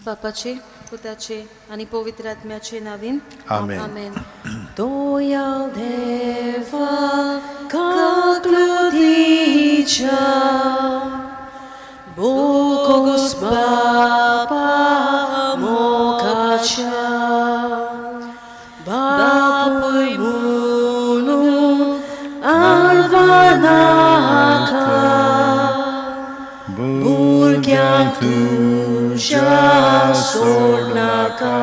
बापाचे, पुताचे आणि पवित्र आत्म्याचे नावीन Amen. आमेन. Doial deva kakludicha Bogos Baba Mokacha Bapoy Munu Alvanaka Burgyang Tuja Sornaka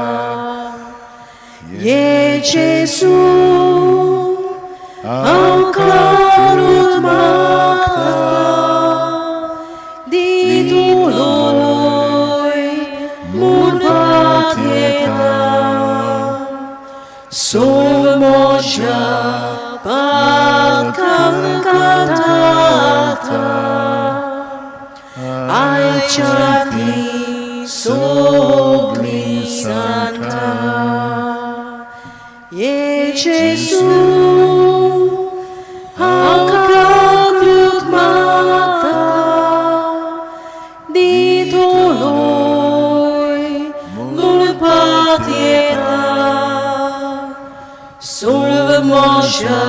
Ye Jesu au clarut magta di doloi mun patieta sol moja pakam katata ai chati sogli santa Ye Jesu au kaklut magta di doloi mul patieta solve moja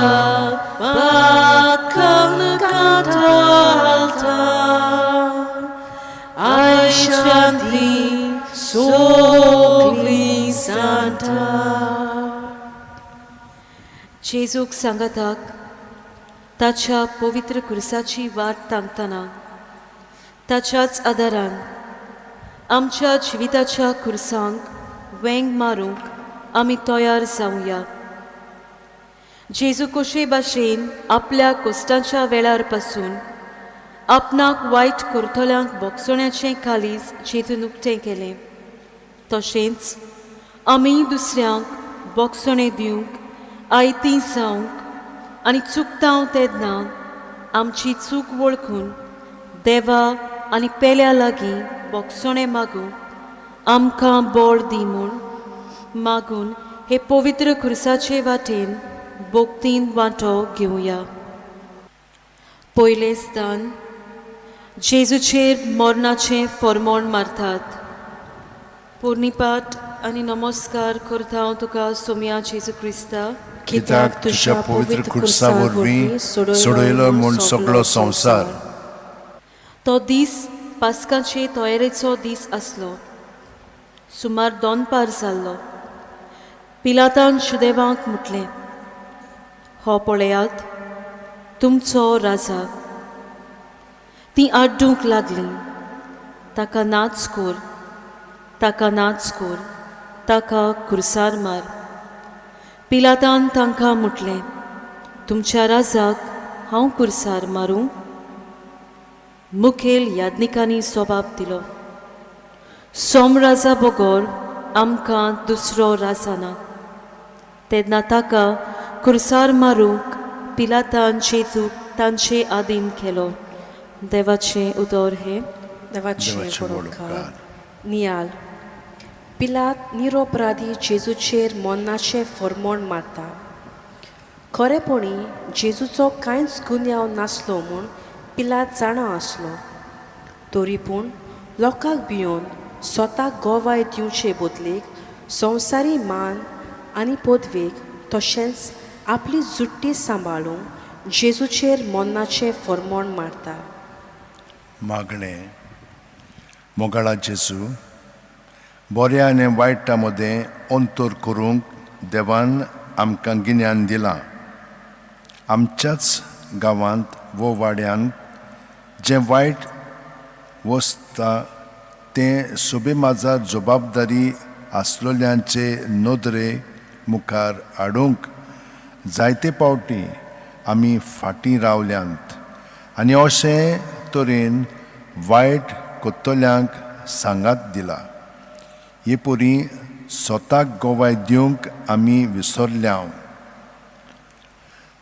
pakam katalta ai shanti sogli santa जेजूक सांगतात ताच्या पवित्र खुर्साची वाट तांकतना ताच्याच आदारान आमच्या जिविताच्या खुर्सांक वेंग मारूंक आमी तयार जावया. जेजू कशे भाशेन आपल्या कश्टांच्या वेळार पासून आपणाक वायट करतल्यांक बोगसण्याचें कालीज जेजून उक्तें केलें, तशेंच आमी दुसऱ्यांक बोगसणें दिवंक आयतीं जावंक आनी चुकतांव तेन्ना आमची चूक वळखून देवा आनी पेल्या लागीं बोगसणें मागूंक आमकां बोड दी म्हूण मागून हे पवित्र खुर्साचे वाटेन बोगतीन वांटो घेवया. पयलें स्थान जेजूचेर मरणाचें फर्मोण मारतात. पोर्णिपाट आनी नमस्कार करता हांव तुका सोम्या जेजू क्रिस्ता, कित्याक तुज्या पवित्र खुर्सा वरवीं सोडयलो म्हूण सगळो संवसार. तो दीस पास्काचे तयारेचो दीस आसलो. सुमार 2 पार जाल्लो. पिलातान शुदेवांक म्हटलें, हो पळयात तुमचो राजा. तीं आड्डूंक लागलीं, ताका नाच कोर, ताका नाच कोर, ताका खुर्सार मार. पिलातान तांकां म्हटलें, तुमच्या राजाक हांव खुर्सार मारूं? मुखेल याज्ञिकांनी जबाब दिलो, सोम राजा बगोर आमकां दुसरो राजा ना. तेन्ना ताका खुर्सार मारूंक पिलातान जेजूक तांचे आदीन केलो. देवाचें उतर हे. देवाचे देवाचें बरोवकार. बरोवकार. नियाल पिलात निरपराधी जेजूचेर मरणाचें फर्मोण मारता. खरेपणी जेजूचो कांयच गुन्यांव नासलो म्हूण पिलात जाणा आसलो. तरी पूण लोकांक भिवन स्वताक गोवाय दिवचे बदलेक संवसारी मान आनी पदवेक तशेंच आपली जुट्टी सांबाळूंक जेजूचेर मरणाचें फर्मोण मारता. मागणें. मोगाळा जेजू, बऱ्या आनी वायटा मदें अंतर करूंक देवान आमकां गिन्यान दिलां. आमच्याच गांवांत वो वाड्यांत जें वायट वसता तें सोबे माजार जबाबदारी आसलोल्यांचे नदरे मुखार हाडूंक जायते पावटी आमी फाटीं रावल्यांत आनी अशे तरेन वायट कोत्तल्यांक सांगात दिला. हे परी स्वताक गोवाय दिवंक आमी विसरल्या.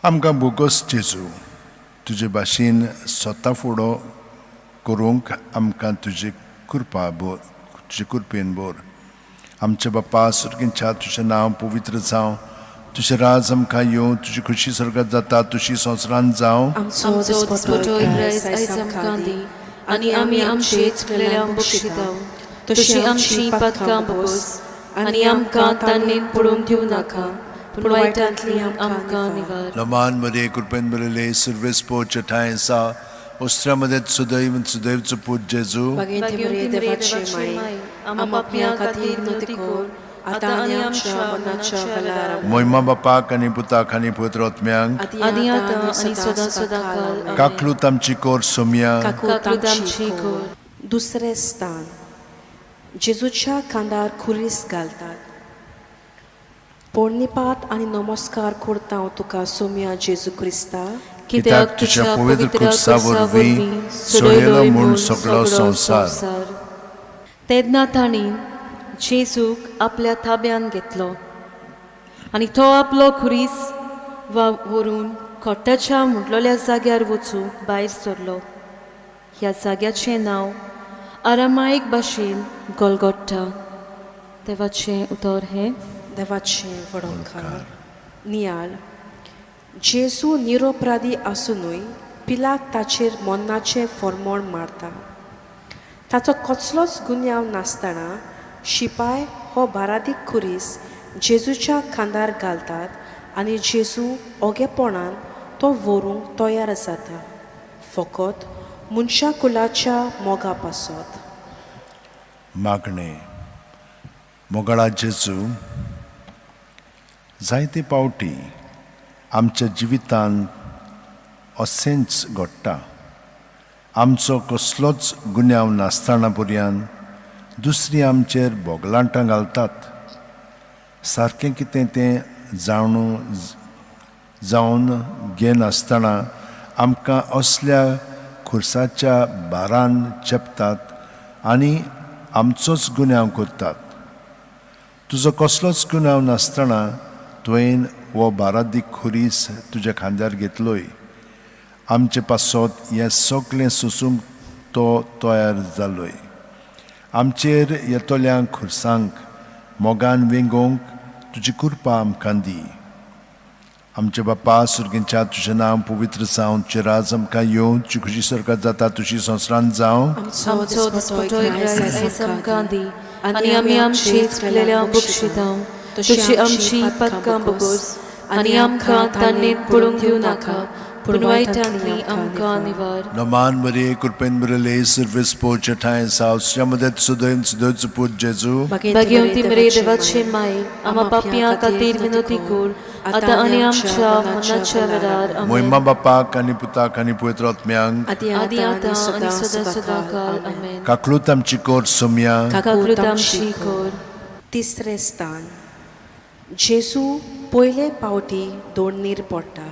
आमकां बोगस जेजू, तुजे भाशेन स्वता फुडो करूंक आमकां तुजी कृपा बोर, तुजे कृपेन बोर. आमचे बापा सुर्गींच्या तुजें नांव पवित्र जावं, तुझे राज आमकां येवं, तुजी खुशी स्वर्गांत जाता तशी संवसारांत जावं. आमचो दिसपटो आयज आमकां दी आनी आमी आमचेच केल्ल्यांक बक्षितांव तशी आमची पातकां बगोस आनी आमकां तान्नेन पडून दिवं नाका पूण वायटांतली आमकां निवार लमान मध्ये कृपेन बरले सर्वेस पोच ठायसा ओस्त्रामध्ये सुदैवचं पूज जेजू Păginte Marie, devace mai, am apia खातीर नोती कोर, आता आनी आमच्या मरणाच्या वेळार मोहिमा बापाक आणि पुताक आणि पवित्र आत्म्यांक आदी आतां आनी सदां सदां काकलूत आमची कोर सोम्या काकूत आमची कोर दुसरे स्थान जेजूच्या खांदार खुरीस घालतात. पोरणीपात आणि नमस्कार करता हांव तुका सोम्या जेजू क्रिस्ता, कित्याक तुझ्या पवित्र कुर्सा वरवीं सोडयलो म्हूण सगळो संवसार. तेन्ना तांणी जेजूक आपल्या ताब्यान घेतलो आनी तो आपलो खुरीस व्हरून खोट्टाच्या मुडलोल्या जाग्यार वचून भायर सरलो. ह्या जाग्याचें नांव आरामायीक भाशेन गोलगोट्टा. देवाचें उतर हें देवाचें वडोवकार. नियाळ जेजू निरोपराधी आसुनूय पिलाक ताचेर मरणाचें फर्मोण मारता. ताचो कसलोच गुन्यांव नासतना शिपाय हो बारादीक खुरीस जेजूच्या खांदार घालतात आनी जेजू ओगेपणान तो व्हरूंक तयार जाता, फकत मनशा कुलाच्या मोगा पासत. मागणे मोगळा जेजू जायते पावटी आमच्या जिवितांत अशेंच घडटा. आमचो कसलोच गुन्यांव नासतना पर्यंत दुसरी आमचेर बोगलांटां घालतात. सारकें कितें तें जावन घेनासतना आमकां असल्या खुर्साच्या बारान चेपतात आनी आमचोच गुन्यांव करतात. तुजो कसलोच गुन्यांव नासतना तुवें वो बारादीक खुरीस तुज्या खांद्यार घेतलोय. आमचे पासत हें सगळें सोसूंक तो तयार जालोय. आमचेर येतोल्या खुर्सांक मोगान वेंगोवंक तुजी कृपा आमकां दी. आमचे बापा सुर्गेंच्या तुजें नांव पवित्र जावं, तुजें राज आमकां येवं, तुजी खुशी स्वर्गांत जाता तुजी संवसारांत जावं. आमचो दिसपटोय आयज आमकां दी आनी आमी आमची केलेल्या बक्षिता तुजी आमची पातकां बगोस आनी आमकां तान्नेन पडूंक दिवं नाका पूण वायटांतली आमकां निवार. नमान बरे कृपेन बरले सर्वेस पोच ठायसा ओस्त्रामध्ये सुदैवचं पूज जेजू भाग्यवती मरे देवाचे माय, आम्हा पापियां खातीर विनोती कर आतां आनी आमच्या मरणाच्या वेळार आमेन. मोहिमा बापाक आणि पुताक आणि पवित्र आत्म्यांक आदी आतां आनी सदां सदां आमेन. काकलूत आमची कोर सोम्या काकूत आमची कोर. तिसरे स्थान जेजू पयले पावटी दोडणीर पडटा.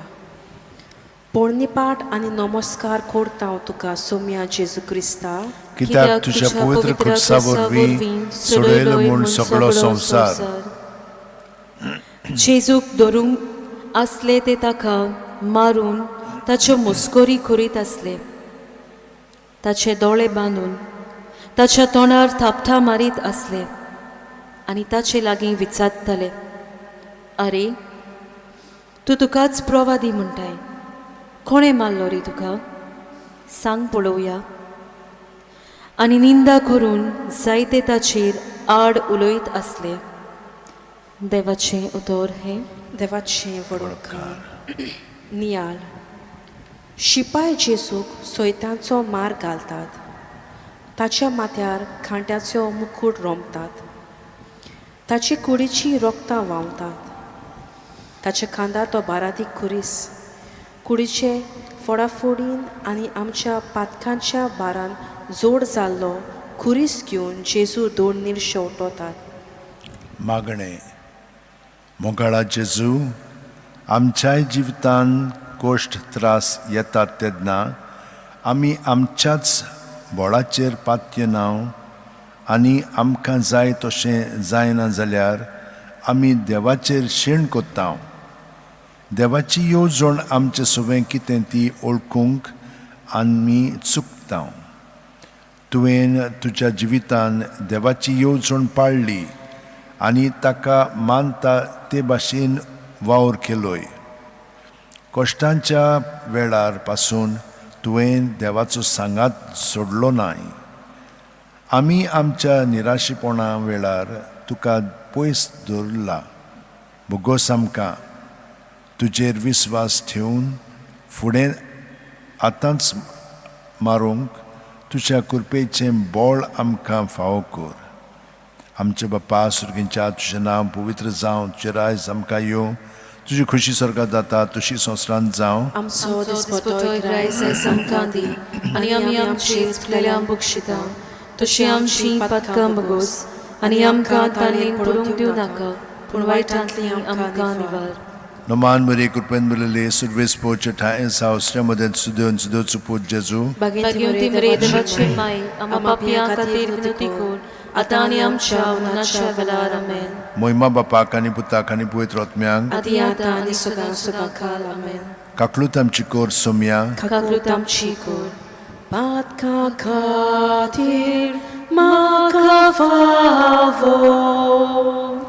पोरणीपाट आनी नमस्कार करता हांव तुका सोम्या जेजू क्रिस्ता, कित्याक तुझ्या पवित्र कुर्सा वरवीं सोडयलो म्हूण सगळो संवसार. जेजूक धरूंक आसले ते ताका मारून ताच्यो मुस्कोरी करीत आसले. ताचे दोळे बांदून ताच्या तोंडार थापटा मारीत आसले आनी ताचे लागीं विचारताले, आरे तूं तुकाच प्रवादी म्हणटाय, कोणें मारलो रे तुका? सांग पळोवया. आनी निंदा करून जायते ताचेर आड उलयत आसले. देवाचें उतर हें देवाचें वडोवकार. नियाळ शिपाय जेजूक सोयत्यांचो मार घालतात. ताच्या माथ्यार खांट्याचो मुकूट रोमतात. ताची कुडीची रोगतां व्हांवतात. ताच्या खांदार तो बारादीक खुरीस. कुडीचे फोडाफोडीन आनी आमच्या पातकांच्या बारान जोड जाल्लो खुरीस घेवन जेजू दोडणीर शेवटोतात. मागणे मोगाळा जेजू आमच्याय जिवितांत कोश्ट त्रास येतात तेन्ना आमी आमच्याच बोळाचेर पातये नांव आनी आमकां जाय तशें जायना जाल्यार आमी देवाचेर शेण कोत्ता. देवाची येवजण आमचें सगळें कितें ती ओळखूंक आमी चुकता. तुवें तुज्या जिवितांत देवाची येवजण पाळ्ळी आनी ताका मानता ते भाशेन वावर केलोय. कश्टांच्या वेळार पासून तुवें देवाचो सांगात सोडलो नाय. आमी आमच्या निराशेपणा वेळार तुका पयस दवरला भुगोस आमकां तुजेर विस्वास ठेवून फुडें आतांच मारूंक तुज्या कृपेचें बळ आमकां फावो कर. आमचे बापा सुर्गींच्या तुजें नांव पवित्र जावं, तुजें रायज आमकां येवं, तुजी खुशी स्वर्गांत जाता तशी संवसारांत जावं. आमचो दिसपटो रायज आयज आमकां दी आनी आमी आमची चुकलेल्या बक्षिता तशी आमची पातकां बगोस आनी आमकां ताणें पडूंक दिवं नाका पूण वायटांतली आमकां निवार. Noman Maria Kurpen Bulele Surveys Pocha Tais House Ramadan Sudon Sudotsu Put Jesu. Bagiunti mredevace mai amapapia katir vinutikor atani amcha unacha velar amen. Moima Bapa Kani Puta Kani Puetrotmiang. Adiata ani suga kal amen. Kaklutam Chikor Somya. Kaklutam chikor. Patka katir maka favor.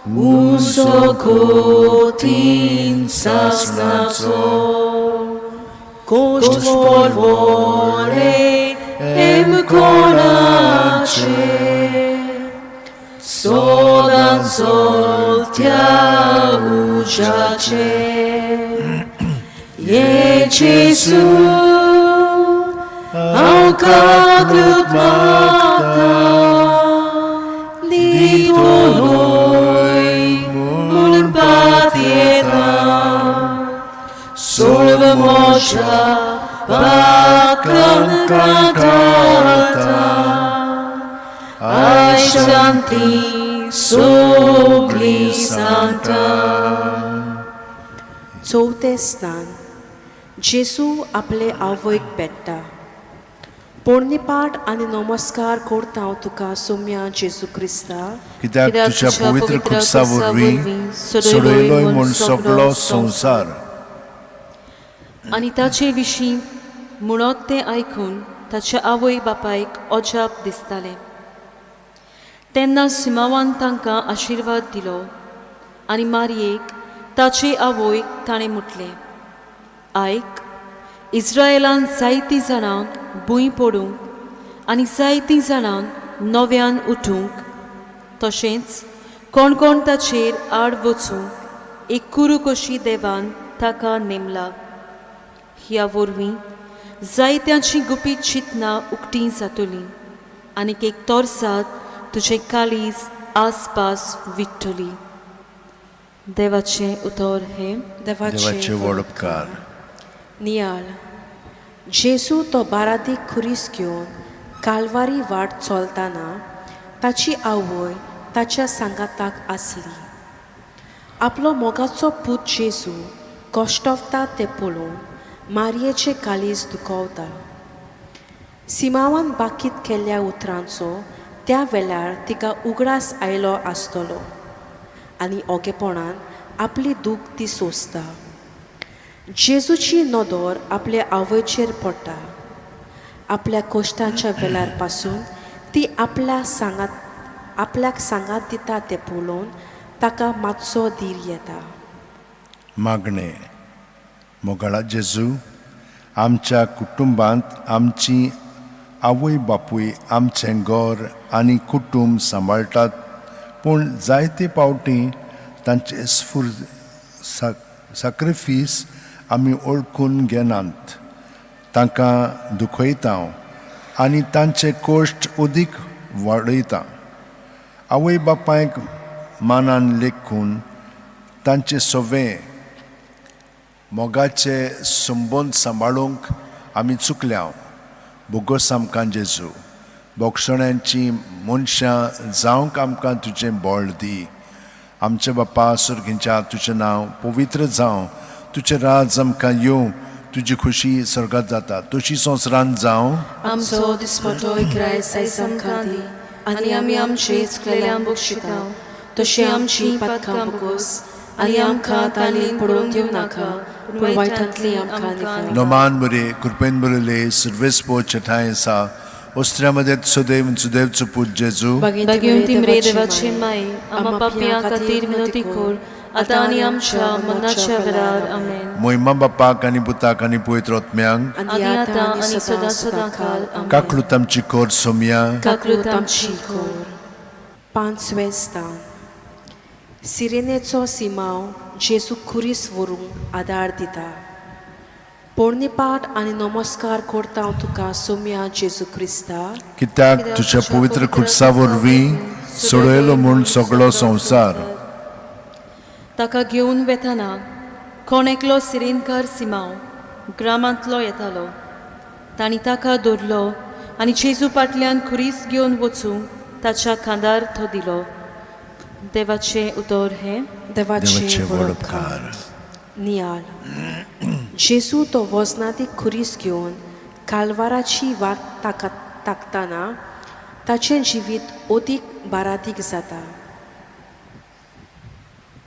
Uso kotin sasnaco, kosht volvore em corace, sodan soltia ujace, e Gesù, au căcut mata, dito Solve moșa pacăn cantata ai santi sogli santa. चौथे स्थान जेसू आपले आवयक भेटता. पोरणीपाठ आनी नमस्कार करता हांव तुका Saumya जेसू Crysta कित्याक तुज्या पवित्र कुत्सा वरवीं सोडयलोय म्हूण सगळो संवसार. आनी ताचे विशीं म्हणत तें आयकून ताच्या आवय बापायक अजाप दिसतालें. तेन्ना सिमावान तांकां आशिर्वाद दिलो आनी मारयेक ताचे आवयक ताणें म्हटलें, आयक, इस्रायेलान जायतीं जाणांक भूंय पडूंक आनी जायतीं जाणांक नव्यान उठूंक तशेंच कोण कोण ताचेर आड वचूंक एक कुरू कशी देवान ताका नेमला. ह्या वरवीं जायत्यांची गुपीत चिंतनां उक्तीं जातलीं आनी एक तोर्सात तुजें काळीज आसपास विट्टली. देवाचें उतर हे देवाचे वडपकार. नियाळ जेसू तो बारादीक खुरीस घेवन कालवारी वाट चलतना ताची आवय ताच्या सांगाताक आसली. आपलो मोगाचो पूत जेसू कश्टवता तें पळोवन मारयेचें काळीज दुखवता. सिमावान बाकीत केल्ल्या उतरांचो त्या वेळार तिका उगडास आयलो आसतलो आनी ओगेपणान आपली दूख ती सोंसता. जेजूची नदर आपल्या आवयचेर पडटा. आपल्या कश्टांच्या वेळार पासून ती आपल्याक सांगात दिता तें पळोवन ताका मातसो धीर येता. मागणे. मोगाळा जेजू, आमच्या कुटुंबांत आमची आवय बापूय आमचें घर आनी कुटुंब सांबाळटात, पूण जायते पावटी तांचे सॅक्रिफीस आमी ओळखून घेनात. तांकां दुखयता आनी तांचे कश्ट अदीक वाडयता. आवय बापायक मानान लेखून तांचे सवें मोगाचे संबंद सांबाळूंक आमी चुकल्या. बोगस आमकां जेजू. बोगसण्यांची मनशां जावंक आमकां तुजें बळ दी. आमचे बापा सुर्गींच्या तुजें नांव पवित्र जावं, तुजें राज आमकां येवं, तुजी खुशी स्वर्गांत जाता तशी संवसारांत जावं. आमचो दिसपटो रायज आयज आमकां दी आनी आमी आमचे चुकलेल्यांक बक्षिता तशी आमची पातकां बगोस आनी आमकां ताणें पडूंक दिवं नाका पूण वायटांतली आमकां निवार. नोमान बरे कृपेन बरले सर्वेस पोचठायसा ओस्त्र्यामध्ये सुदैवचो पूत जेजू. बागिंती मरे देवाचे माय आमा पापयां खातीर विनंती कर आतां आनी आमच्या मरणाच्या वेळार आमेन. मोहिमा बापाक आनी पुताक आनी पवित्र आत्म्यांक आनी आतां आनी सदां सदां काल आमेन. काकलूत आमची कोर सोम्या काकलूत आमची कोर. पांचवें स्थान सिरेनेचो सिमाव जेजू खुरीस व्हरूंक आदार दिता. पोरणीपाट आनी नमस्कार करता हांव तुका सोम्या जेजू क्रिस्ता. कित्याक तुज्या पवित्र खुर्सा वरवीं सोडयलो म्हूण सगळो संवसार. ताका घेवन वेताना कोण एकलो सिरेनकार सिमाव ग्रामांतलो येतालो. तांणी ताका धरलो आनी जेजू फाटल्यान खुरीस घेवन वचूंक ताच्या खांदार तो दिलो. देवाचें उतर हें. देवाचे वडोपकार. नियाल जेजू तो वजनादी खुरीस घेवन कालवाराची वाट ताकतना ताचें जिवीत ओदीक बारादीक जाता.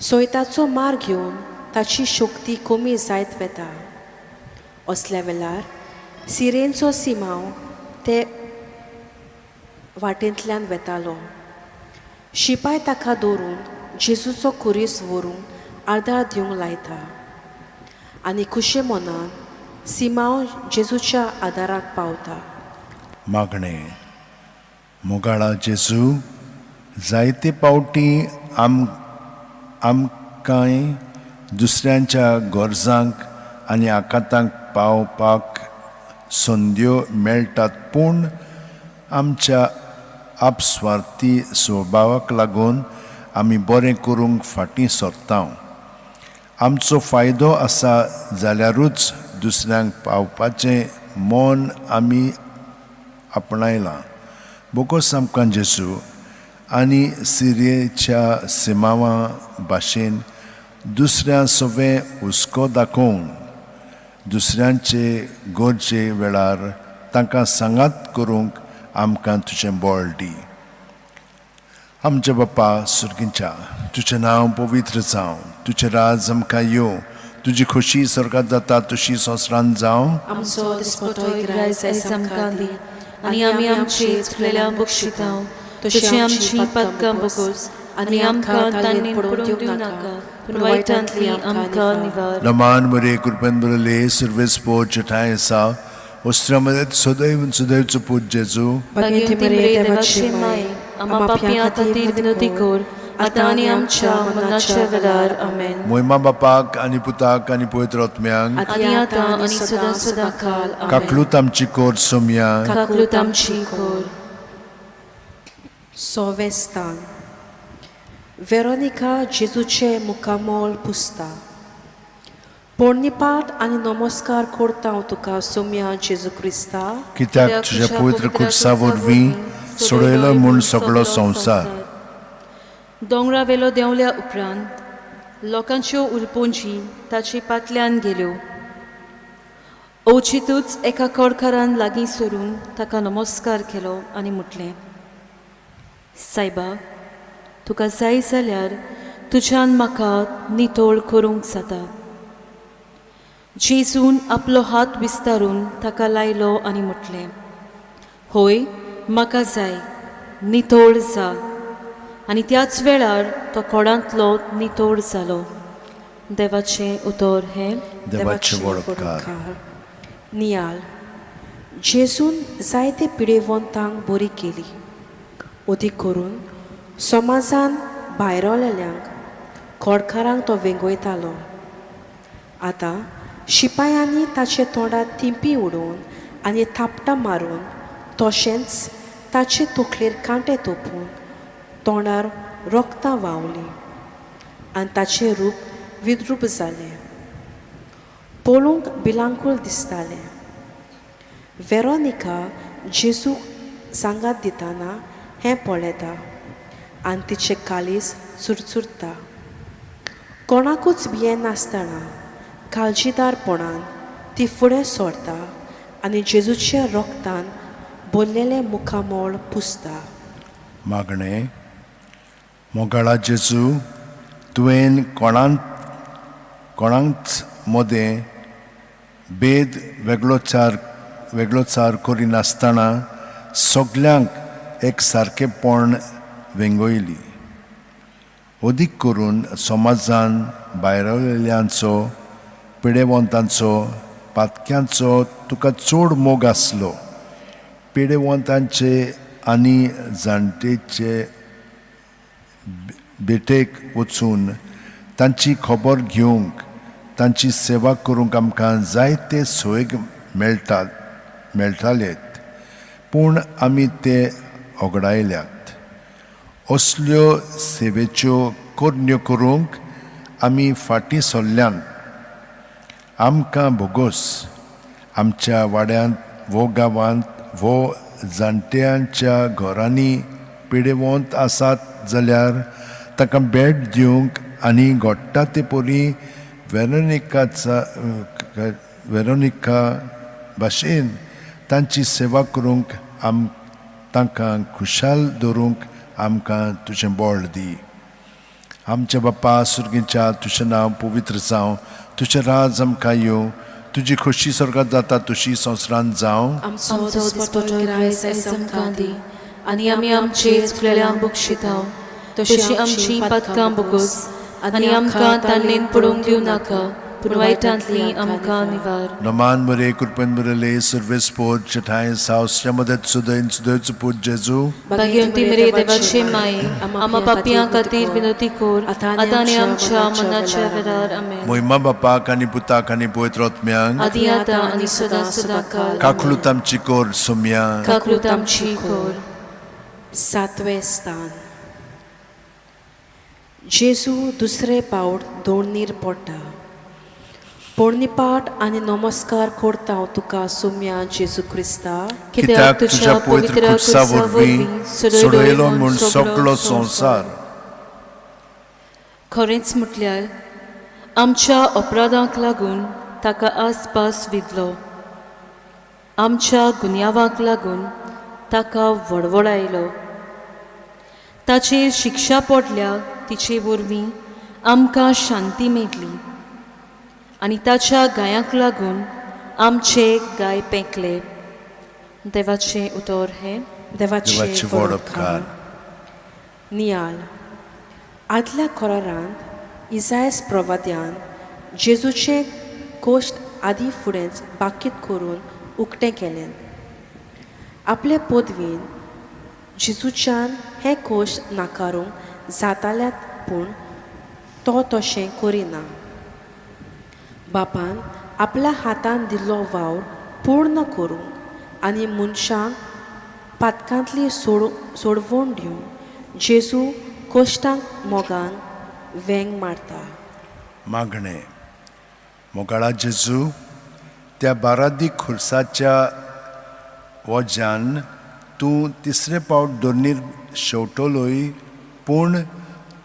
सोयताचो मार घेवन ताची शक्ती कमी जायत वता. असल्या वेळार सिरेनचो सिमाव ते वाटेंतल्यान वेतालो. शिपाय ताका दवरून जेजूचो खुरीस व्हरूंक आदार दिवंक लायता. आनी खुशे मनान सिमाव जेजूच्या आदाराक पावता. मागणें. मोगाळा जेजू, जायते पावटी आमकांय दुसऱ्यांच्या गरजांक आनी आकांतांक पावपाक संद्यो मेळटात, पूण आमच्या आपस्वार्थी स्वभावाक लागून आमी बरें करूंक फाटीं सरता. आमचो फायदो आसा जाल्यारूच दुसऱ्यांक पावपाचें मोन आमी आपणायलां. बोगोस आमकां जेजू आनी सिरेच्या सिमावा भाशेन दुसऱ्या सवें हुस्को दाखोवन दुसऱ्यांचे गरजे वेळार तांकां सांगात करूंक आमकां तुजें बळ दी. आमचे बापा सुर्गींच्या, तुजें नांव पवित्र जावं, तुजें राज आमकां येवं, तुजी खोशी स्वर्गांत जाता तशी संवसारांत जावं. आमचो दिसपटोय आयज आमकां दी आनी आमी आमची चुकलेल्या बक्षितांव तशी आमची पातकां बोगोस आनी आमकां तांणी पडूंक दिवं नाका, पूण वायटांतली आमकां निवार. नमान बरे कृपेन बरले सर्वेस पोट जठाय आसा ओस्त्रामध्ये सदैव सदैवचो पूज जेजू. भगिनी मरे देवाची माय, आम्हा पापी खातीर विनंती कर, आतां आनी आमच्या मरणाच्या वेळार आमेन. मोहिमा बापाक आनी पुताक आनी पवित्र आत्म्यांक आनी आतां आनी सदां सदां काल आमेन. काकलूत आमची कोर सोम्या काकलूत आमची कोर. सवें स्थान वेरोनिका जेजूचे मुखामोल पुसता. पोरणीपाट आनी नमस्कार करता हांव तुका सोम्या जेजू क्रिस्ता. कित्याक तुज्या पवित्र खुर्सा वरवीं सोडयलो म्हूण सगळो संवसार. दोंगरा वेलो देंवल्या उपरांत लोकांच्यो उरपोंजी ताचे फाटल्यान गेल्यो. ओचितूच एका कडकारान लागीं सरून ताका नमस्कार केलो आनी म्हटलें, सायबा, तुका जाय जाल्यार तुज्यान म्हाका नितोळ करूंक जाता. जेजून आपलो हात विस्तारून ताका लायलो आनी म्हटलें, होय, म्हाका जाय, नितोळ जा. आनी त्याच वेळार तो कोडांतलो नितोळ जालो. देवाचें उतर हें. देवाचे वडोपकार. नियाल जेजून जायते पिडेवंतांक बरी केली. ओदी करून समाजान भायरलेल्यांक खोडकारांक तो वेंगयतालो. आतां शिपायांनी ताचे तोंडात तिंपी उडोवन आनी थापटां मारून तशेंच ताचे तोखलेर कांटे तोपून तोंडार रोगतां व्हांवलीं आनी ताचें रूप विद्रूप जालें. पळोवंक भिलांकूळ दिसतालें. वेरोनिका जेजूक सांगात दितना हें पळयता आनी तिचें कालीस चुरचुरता. कोणाकूच भियेन नासतना काळजीदारपणान ती फुडें सरता आनी जेजूच्या रोगतान भरलेलें मुखामोळ पुसता. मागणें. मोगाळा जेजू, तुवें कोणांच मदें भेद वेगळोचार करिनासतना सगल्यांक एक सारकेपण वेंगयली. अदीक करून समाजान भायरलेल्यांचो पिडेवंतांचो पातक्यांचो तुका चड मोग आसलो. पिडेवंतांचे आनी जाणटेचे भेटेक वचून तांची खबर घेवंक तांची सेवा करूंक आमकां जायते सोयेग मेळटालेत, पूण आमी ते वगडायल्यात. असल्यो सेवेच्यो कोरण्यो करूंक आमी फाटीं सरल्यान आमकां बोगोस आमच्या वाड्यांत वो गांवांत वो जाणट्यांच्या घरांनी पिडेवंत आसात जाल्यार ताका भेट दिवंक आनी घडटा ते परी वेरोनिका भाशेन तांची सेवा करूंक तांकां खुशाल दवरूंक आमकां तुजें बोळ दी. आमच्या बापा सुर्गीच्या तुजें नांव पवित्र जावं, तुजें राज आमकां येवं, तुजी खोशी स्वर्गांत जाता तशी संवसारांत जावं. आमचो दिसपट्टो रायस आमकां दी, आनी आमी आमचे चुकलेल्यांक बक्षितांव, तशी आमची पातकां बोगोस, आनी आमकां ताल्लेन पडूंक दिवं नाका, पूण वायटांतली आमकां निवार. नमान बरे कृपेन बरले सर्वेस पोट चठाय सावस्या मदत सुदैन सुदैच पूत जेजू. भाग्यवंती मरे देवाचे माये, आम्हा पापियां खातीर विनोती कोर, आतां आमच्या मनाच्या वेळार आमेन. मोहिमा बापाक आनी पुताक आनी पवित्र आत्म्यांक आदी आतां आनी सदां सदांकाळ. काकलूत आमची कोर सोम्या. काकलूत आमची कोर. 7वें स्थान. जेजू दुसरे पावट दोणनीर पडटा. पोरणीपाट आनी नमस्कार करता हांव तुका सोम्या जेजू क्रिस्ता, कित्याक तुज्या पवित्र खुर्सा वरवीं सोडयलो म्हूण सगळो संवसार. खरेंच म्हटल्यार आमच्या अपराधांक लागून ताका आसपास विधलो, आमच्या गुन्यांवाक लागून ताका वडवडायलो. ताचेर शिक्षा पडल्या तिचे वरवीं आमकां शांती मेळटली, आनी ताच्या गायांक लागून आमचे गाय पेंकले. देवाचें उतर हें. देवाचे व्हड उपकार. नियाल. आदल्या कोरारांत इसायास प्रवाद्यान जेजूचे कोश्ट आदी फुडेंच बाकीत करून उक्तें केलें. आपले पदवीन जेजूच्यान हे कोश्ट नाकारूंक जाताल्यात, पूण तो तशें करिना. बापान आपल्या हातान दिल्लो वावर पूर्ण करूंक आनी मनशांक पातकांतली सोडवण दिवंक जेजू कोश्टांक मोगान वेंग मारता. मागणें. मोगाळा जेजू, त्या बारादी खुर्साच्या वज्यान तूं तिसरे पावट दोनीर शेवटलोय, पूण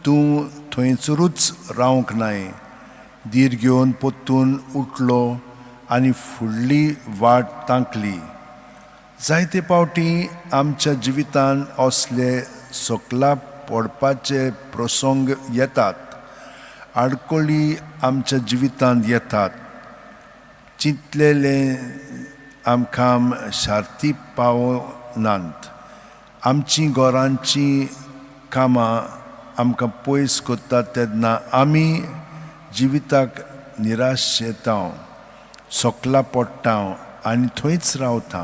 तूं थंयसरूच रावंक नाय. धीर घेवन पोत्तून उठलो आनी फुडली वाट तांकली. जायते पावटी आमच्या जिवितान असले सोकला पडपाचे प्रसंग येतात, आडकोळी आमच्या जिवितांत येतात. चिंतलेले आमकां शार्ती पावनात. आमची घरांची कामां आमकां पयस कोत्तात तेन्ना आमी जिविताक निराश येता, सोकला पडटा आनी थंयच रावता.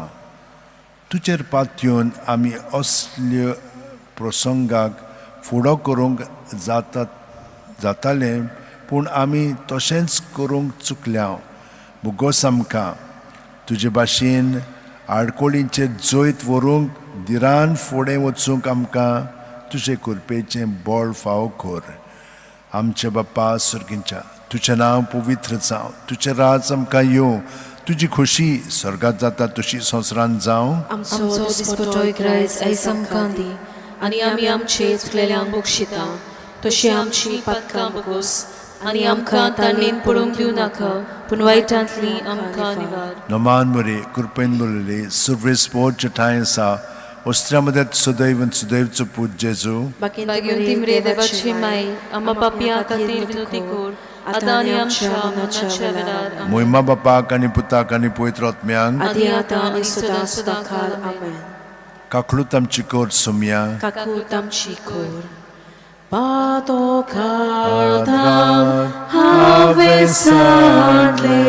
तुजेर पातयेवन आमी असल्यो प्रसंगाक फुडो करूंक जातालें, पूण आमी तशेंच करूंक चुकल्या. भुगोस आमकां तुजे भाशेन आडकोळींचेर जैत व्हरूंक धिरान फुडें वचूंक आमकां तुजे कृपेचें बळ फावो कर. आमचे बापा सुर्गीच्या तुजें नांव पवित्र जावं, तुजें राज आमकां येवं, तुजी खोशी स्वर्गांत जाता तशी संवसारांत जावं. आमचो दिसपट्टो रायस आयज आमकां दी, आनी आमी आमचे चुकलेल्यांक बक्षितांव, तशी आमची पातकां बोगोस, आनी आमकां ताल्लेन पडूंक दिवं नाका, पूण वायटांतली आमकां निवार. नमान बरे कृपेन बरले सर्वेस पोट चठाय आसा अस्त्र्या मदत सदैव सुदैवचो पूत जेजू. भाग्यवंती मरे देवाचे माये, आम्हा पापियां खातीर विनोती कोर, आतां आनी आमच्या मनाच्या वेळार आमेन. मोहिमा बापाक आनी पुताक आनी पवित्र आत्म्यांक आदी आतां आनी सदां सदांकाळ. आमेन. काकलूत आमची कोर सोम्या. काकूत आमची core. Padokartam have sadle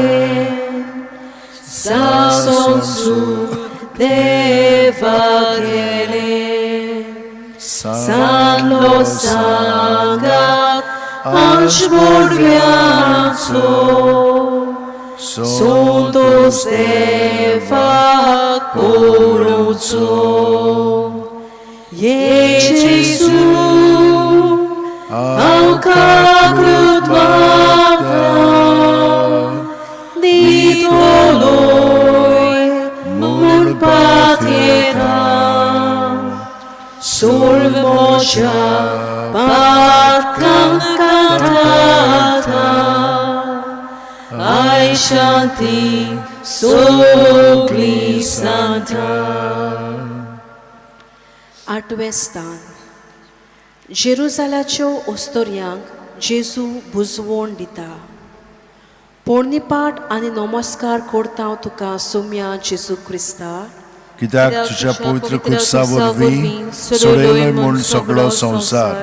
Sasonsu deva gele Sanlo sangat anșborviațo Sotos deva coruțo Ei Jesu au caglut maga Ditoloi mult patieta Sol moja patkan cantata Ai shanti sogli santa आठवें स्थान जेरुसालाच्यो ओस्तोऱ्यांक जेजू बुजवण दिता पोरणीपाट आनी नमस्कार करता हांव तुका सोम्या जेजू क्रिस्ता कित्याक तुज्या पवित्र खुर्सा वरवीं सोडयलोय म्हूण सगळो संवसार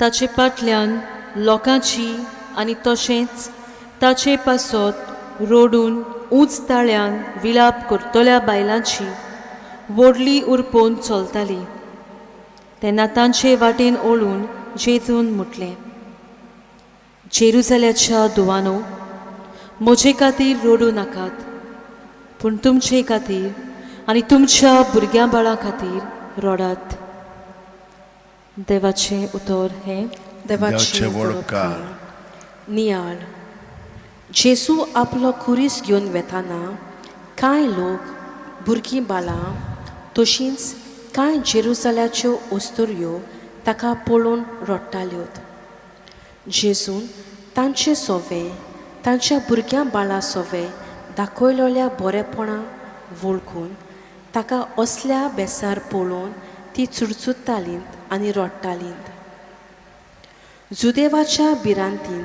ताचे फाटल्यान लोकांची आनी तशेंच ताचे पासत रोडून उंच ताळ्यान विलाप करतल्या बायलांची व्हडली उरपोवन चलताली तेन्ना तांचे वाटेन ओळून जेजून म्हटलें जेरुसलेमच्या दुवानो म्हजे खातीर रोडू नाकात पूण तुमचे खातीर आनी तुमच्या भुरग्यां बाळां खातीर रोडात देवाचें उतर हें देवाचे वळखार नियाळ जेजू आपलो खुरीस घेवन वेताना कांय लोक भुरगीं बाळां तशींच कांय जेरुसल्याच्यो ओस्तोऱ्यो ताका पळोवन रडटाल्यो जेजून तांचे सोवे तांच्या भुरग्यां बाळां सोवे दाखयलोल्या बरेपणां वळखून ताका असल्या बेसार पळोवन ती चुडचुडटालीं आनी रडटालीं जुदेवाच्या भिरांतीन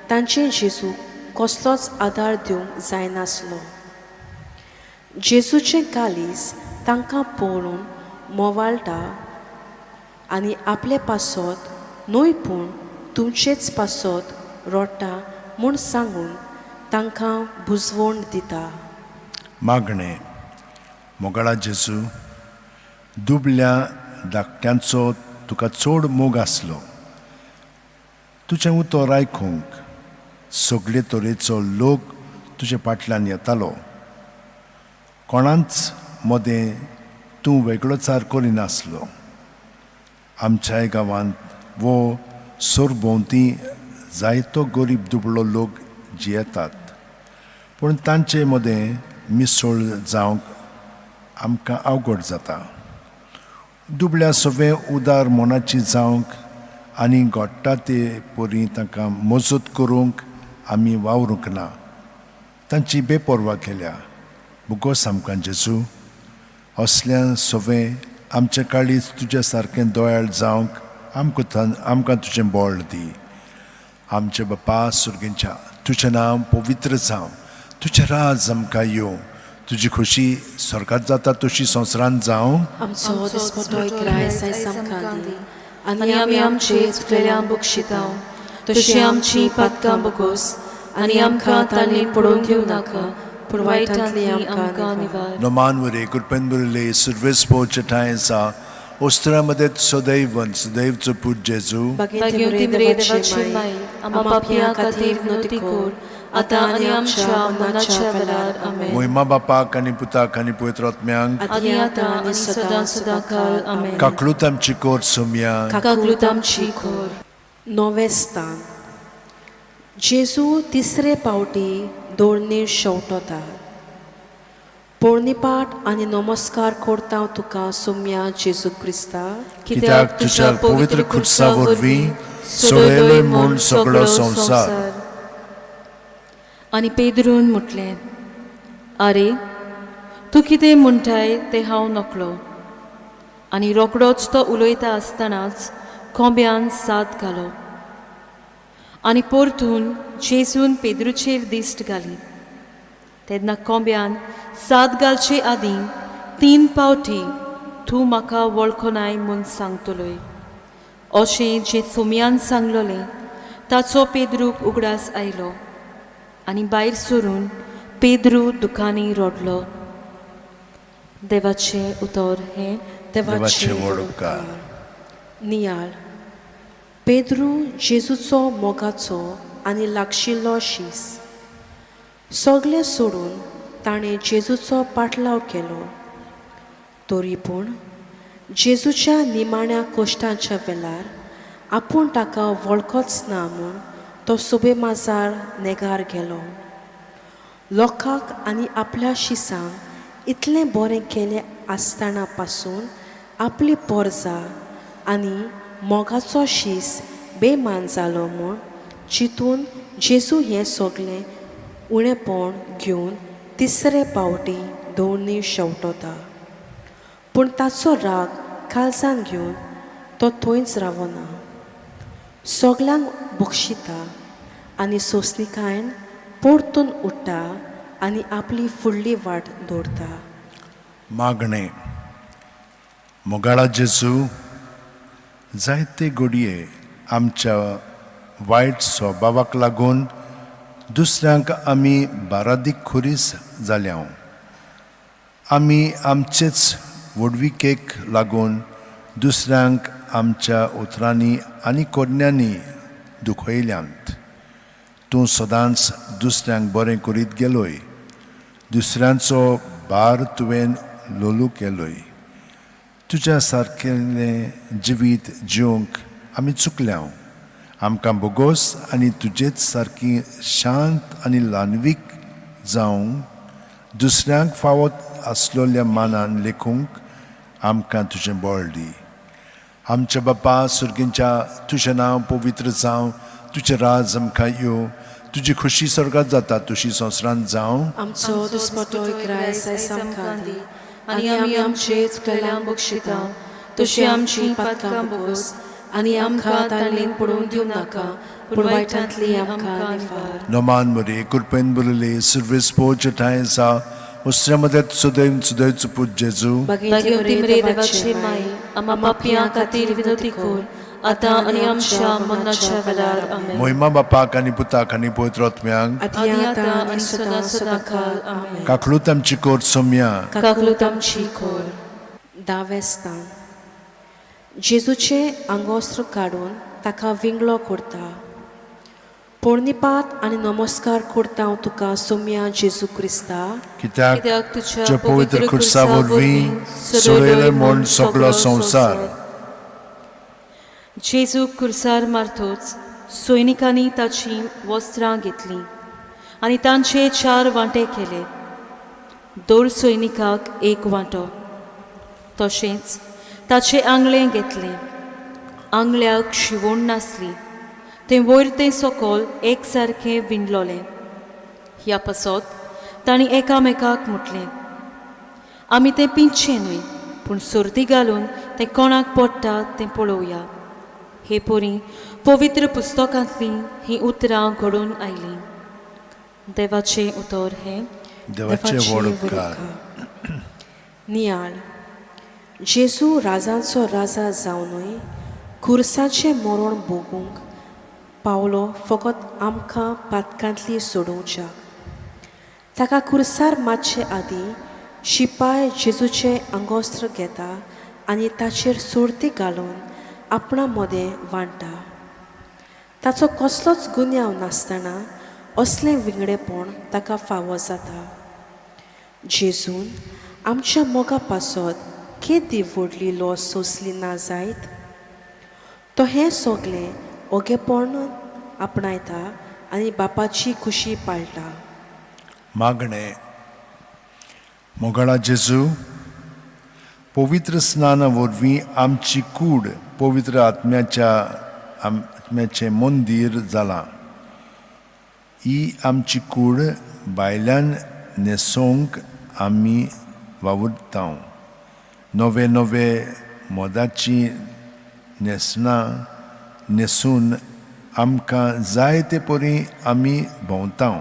तांचे जेजूक कसलोच आदार दिवंक जायनासलो जेजूचें कालीस तांकां पळोवन मोवाळटा आनी आपले पासत न्हय पूण तुमचेच पासत रडटा म्हूण सांगून तांकां बुजवण दिता मागणें मोगाळा जेजू दुबल्या धाकट्यांचो तुका चड मोग आसलो तुजें उतर आयकूंक सगळे तरेचो लोक तुजे फाटल्यान येतालो कोणाच मदें तूं वेगळोचार करिनासलो आमच्याय गांवांत वो सरभोंवती जायतो गरीब दुबळो लोक जियेतात पूण तांचे मदें मिसळ जावंक आमकां अवघड जाता दुबळ्या सगळे उदार मोनाची जावंक आनी घोडटा ते परी तांकां मजत करूंक आमी वावरूंक ना तांची बेपर्वा केल्या बुगोस आमकां जेजू असल्या सवे आमचे काळीज तुज्या सारकें दोयाळ जावंक आमकां तुजें बोळ दी आमचे बापा सुर्गेंच्या तुजें नांव पवित्र जावं तुजें राज आमकां येवं तुजी खोशी स्वर्गांत जाता तशी संवसारांत जावं आमचो दिसपटो क्रायस आयज आमकां दी आनी आमी आमचे चुकलेल्यांक बक्षितांव तशी आमची पातकां बगोस आनी आमकां तांणी पडोवन दिवं नाका पूण वायटांतली आमकां निवार नोमानवरे कृपेन बरयले सर्वेस पोवचे ठांय आसा ओस्त्रामध्ये सदैवचो पूत जेजू भाग्यवती मरे देवाची माय आमकां पापियां खातीर विनोदी कोर आतां आनी आमच्या मरणाच्या वेळार आमेन मोहिमा बापाक आनी पुताक आनी पवित्र आत्म्यांक आनी आतां आनी सदां काळ आमेन काकलूत आमची कोर सोम्या काकलूत आमची कोर नवें स्थान जेजू तिसरे पावटी दोळणीर शेवटोता पोरणीपाट आनी नमस्कार करता तुका सोम्या जेजू क्रिस्ता कित्याक तुज्या पवित्र खुर्सा वरवीं सोडयलोय म्हूण सगळो संवसार आनी पेद्रून म्हटलें आरे तूं कितें म्हणटाय तें हांव नकळो आनी रोकडोच तो उलयता आसतनाच कोंब्यान साद घालो आनी परतून जेजून पेद्रूचेर दिश्ट घाली तेन्ना कोंब्यान साद घालचे आदीं 3 पावटी तूं म्हाका वळखनाय म्हूण सांगतलोय. अशें जें सुमयान सांगलोलें ताचो पेद्रूक उगडास आयलो आनी भायर सरून पेद्रू दुकानी रोडलो. देवाचें उतर हें. देवाचे व्हड उपकार. नियाळ पेद्रू जेजूचो मोगाचो आनी लागशिल्लो शीस सगळें सोडून ताणें जेजूचो पाटलाव केलो. तरी पूण जेजूच्या निमाण्या कश्टांच्या वेळार आपूण ताका वळखच ना म्हूण तो सुबेमाजार नेगार गेलो. लोकांक आनी आपल्या शिसांक इतलें बरें केलें आसतना पासून आपली पोरजां आनी मोगाचो शीस बेमान जालो म्हूण चिंतून जेजू हें सगळें उणेपण घेवन तिसरे पावटी दोळणी शेवटोता. पूण ताचो राग काळजान घेवन तो थंयच रावना. सगळ्यांक बक्षिता आनी सोंसणीकायेन परतून उठ्ठा आनी आपली फुडली वाट दवरता. मागणें. मोगाळा जेजू, जायते घडये आमच्या वायट स्वभावाक लागून दुसऱ्यांक आमी बारादीक खोरीस जाल्या. आमी आमचेच वडविकेक लागून दुसऱ्यांक आमच्या उतरांनी आनी कोन्यांनी दुखयल्यांत. तूं सदांच दुसऱ्यांक बरें करीत गेलोय. दुसऱ्यांचो भार तुवें लोलू केलोय. तुज्या सारकेलें जिवीत जिवंक आमी चुकल्या. आमकां बोगोस आनी तुजेच सारकी शांत आनी ल्हानवीक जावंक दुसऱ्यांक फावत आसलोल्या मानान लेखूंक आमकां तुजें बळ दी. आमच्या बापा सुर्गींच्या तुजें नांव पवित्र जावं. तुजें राज आमकां येवं. तुजी खुशी स्वर्गांत जाता तशी संवसारांत जावं. आमचो दिसपटोय क्रायस आयज आमकां दी आनी आमी आमचेच कल्याण बक्षिता. तशी आमची पातकां बोगोस आनी आमकां ताळणेन पडून दिवं नाका, पूण वायटांतली आमकां निवार. नोमान बरे कृपेन बरले सर्वेस पोचटाय जा. उसऱ्यामध्ये सुदैव पूज जेजू. बेगीन तिमरे देवाचे माई आम्हा पापियां खातीर विनंती कर, आतां आनी आमच्या मरणाच्या वेळार. आमेन. मोहिमा बापाक आनी पुताक आनी पवित्र आत्म्यांक आदी आतां आनी सदां सदांकाळ. आमेन. काकलूत आमची कोर सोम्या. काकलूत आमची खोर. दावें स्थान. जेजूचें आंगोस्त्र काडून ताका विंगलो करता. पोर्णिपात आनी नमस्कार करता हांव तुका सोम्या जेजू क्रिस्ता. कित्याक तुझ्या तुज्या पवित्र खुर्सा वरवीं सोडयले म्हूण सगळो संवसार. जेजू खुर्सार मारतोच सैनिकांनी ताची वस्त्रां घेतलीं आनी तांचे 4 वांटे केले. दर सैनिकाक एक वांटो. तशेंच ताचे आंगळे घेतले. आंगळ्याक शिवण नासली. तें वयर तें सकयल एक सारकें विणलोलें. ह्या पासत तांणी एकामेकाक म्हटलें, आमी तें पिंचें न्हय, पूण सर्दी घालून तें कोणाक पडटा तें पळोवया. हे पोरी पवित्र पुस्तकांतलीं हीं उतरां घडून आयलीं. देवाचें उतर हें. देवाचे व्हड उपकार. नियाळ. जेजू राजांचो राजा जावनूय खुर्साचें मरण भोगूंक पावलो फकत आमकां पातकांतली सोडोवच्या. ताका खुर्सार मातशे आदीं शिपाय जेजूचें आंगोस्त्र घेता आनी ताचेर सुरती घालून आपणा मदें वांटा. ताचो कसलोच गुन्यांव नासतना असलें विंगडेपण ताका फावो जाता. जेजून आमच्या मोगा पासत केदी व्हडली लॉस सोंसली ना जायत. तो हें सगलें ओगेपण आपणायता आनी बापाची खुशी पाळटा. मागणें. मोगाळा जेजू, पवित्र स्नाना वरवीं आमची कूड पवित्र आत्म्याचें मंदीर जालां. ही आमची कूड भायल्यान न्हेसोवंक आमी वावुरतांव. नवे नवे मोदाची न्हेसणां न्हेसून आमकां जाय ते परी आमी भोंवतांव.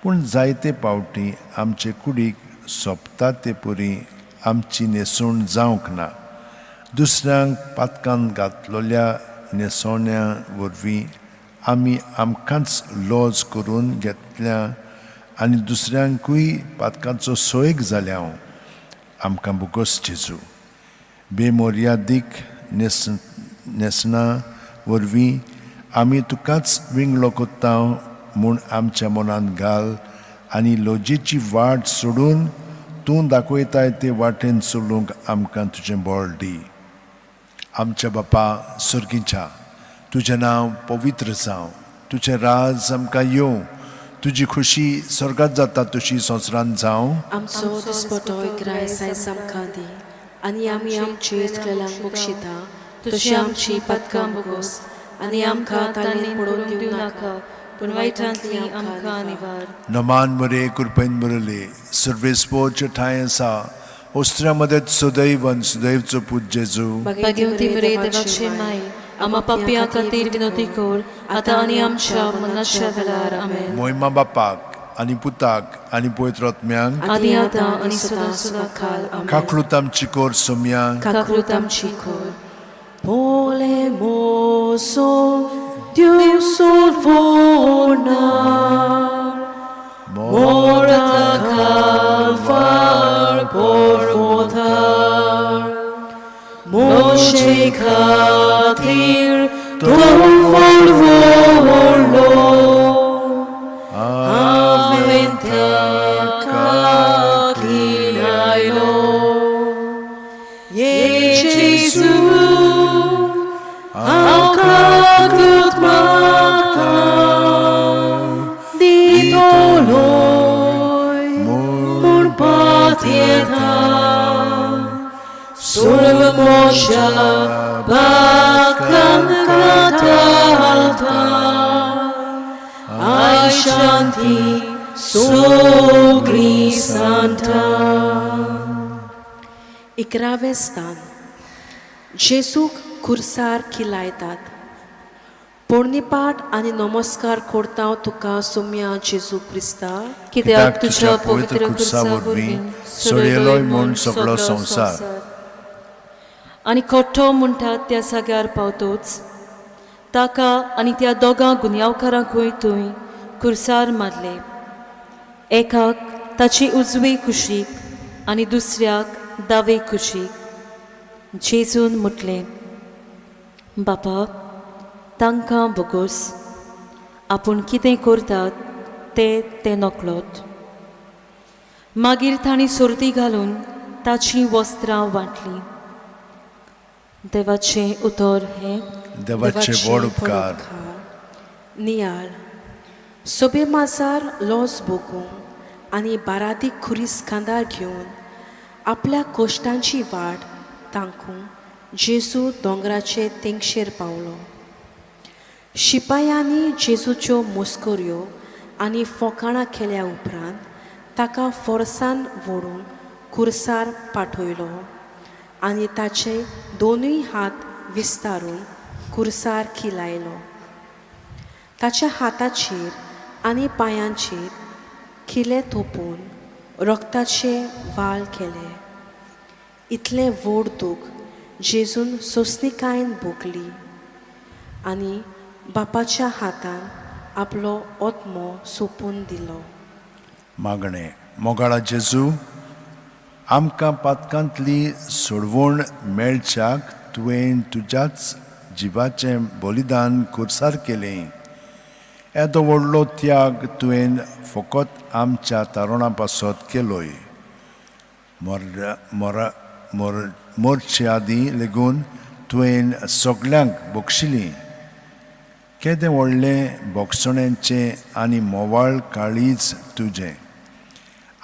पूण जायते पावटी आमचे कुडीक सोंपता ते परी आमची न्हेसवण जावंक ना. दुसऱ्यांक पातकान घातलेल्या न्हेसवण्या वरवीं आमी आमकांच लॉज करून घेतल्या आनी दुसऱ्यांकूय पातकाचो सोयेक जाल्या आमकां बोगस जेजू. बेमर्यादीक न्हेसना वरवीं आमी तुकाच विंगलो कोत्ता म्हूण आमच्या मनांत घाल आनी लॉजेची वाट सोडून तूं दाखयताय ते वाटेन चलूंक आमकां तुजें बळ दी. आमच्या बापा सुर्गीच्या, तुजें नांव पवित्र जावं, तुजें राज आमकां येवं, तुजी खुशी स्वर्गांत जाता तशी संवसारांत जावं. आमचो दिसपटो ग्रायस आयज आमकां दी आनी आमी आमचे इश्टलांक बक्षिता तशी आमची पातकां बोगोस आनी आमकां ताळणेन पडोवन दिवं नाका पूण वायटांतली आमकां निवार. नमान मरे कृपेन बरले सर्वेस्पोरचे ठाय आसा ओस्त्र्या मदत सुदैवन सुदैवचो पूत जेजू. भाग्यवती मरे देवाचे माय आम्हा पापियां खातीर विनोदी कर आतां आनी आमच्या मरणाच्या वेळार आमेन. मोहिमा बापाक आनी पुताक आनी पवित्र आत्म्यांक आदी आतां आनी सदां सदां काल आमेन. काकळूत आमची कोर सोम्यांक काकरूत आमची core. Polemoso Deus solvonar Mora calvar por votar Moshe katir Don volvorlo Aventa kakinailo Ye Jesus Alcatut matam ditoloi mur patietam sul mosha bakam katalta ai shanti sogri santa. 11वें स्थान जेजूक खुर्सार खिलायतात. पोरणीपाट आनी नमस्कार करता तुका सोम्या जेजू क्रिस्ता कित्याक तुज्या पवित्र खुर्सा वरवीं सोडयलोय म्हूण सगळो संवसार. आनी खोट्टो म्हणटात त्या जाग्यार पावतोच ताका आनी त्या दोगां गुन्यांवकारांकूय तुवें खुर्सार मारले. एकाक ताची उजवी कुशीक आनी दुसऱ्याक दावे कुशीक. जेजून म्हटलें, बापा तांकां बोगोस, आपूण कितें करतात ते नकळोत. मागीर तांणी सुरती घालून ताची वस्त्रां वांटलीं. देवाचें उतर हें. देवाचे व्हड उपकार. नियाळ सोबे माजार लॉस भोगूंक आनी बारादीक खुरीस कांदार घेवन आपल्या कोश्टांची वाट तांकूंक जेजू दोंगराचे तेंगशेर पावलो. शिपायांनी जेजूच्यो मुस्कोऱ्यो आनी फोकाणां केल्या उपरांत ताका फोर्सान व्हरून खुर्सार पाठयलो आनी ताचे दोनूय हात विस्तारून खुर्सार खिलायलो. ताच्या हाताचेर आनी पांयांचेर खिले थोपून रोगताचे वाल केले. इतलें व्हड दूख जेजून सोंसणिकायेन भोगली आनी बापाच्या हातान आपलो ओत्मो सोंपून दिलो. मागणें. मोगाळा जेजू, आमकां पातकांतली सोडवण मेळच्याक तुवें तुज्याच जिवाचें बलिदान खुर्सार केलें. येदो व्हडलो त्याग तुवें फकत आमच्या तरुणा पासत केलोय. मोरचे आदीं लेगून तुवें सगळ्यांक बक्षिलीं. केदें व्हडलें बोगसणाचें आनी मोवाळ काळीज तुजें.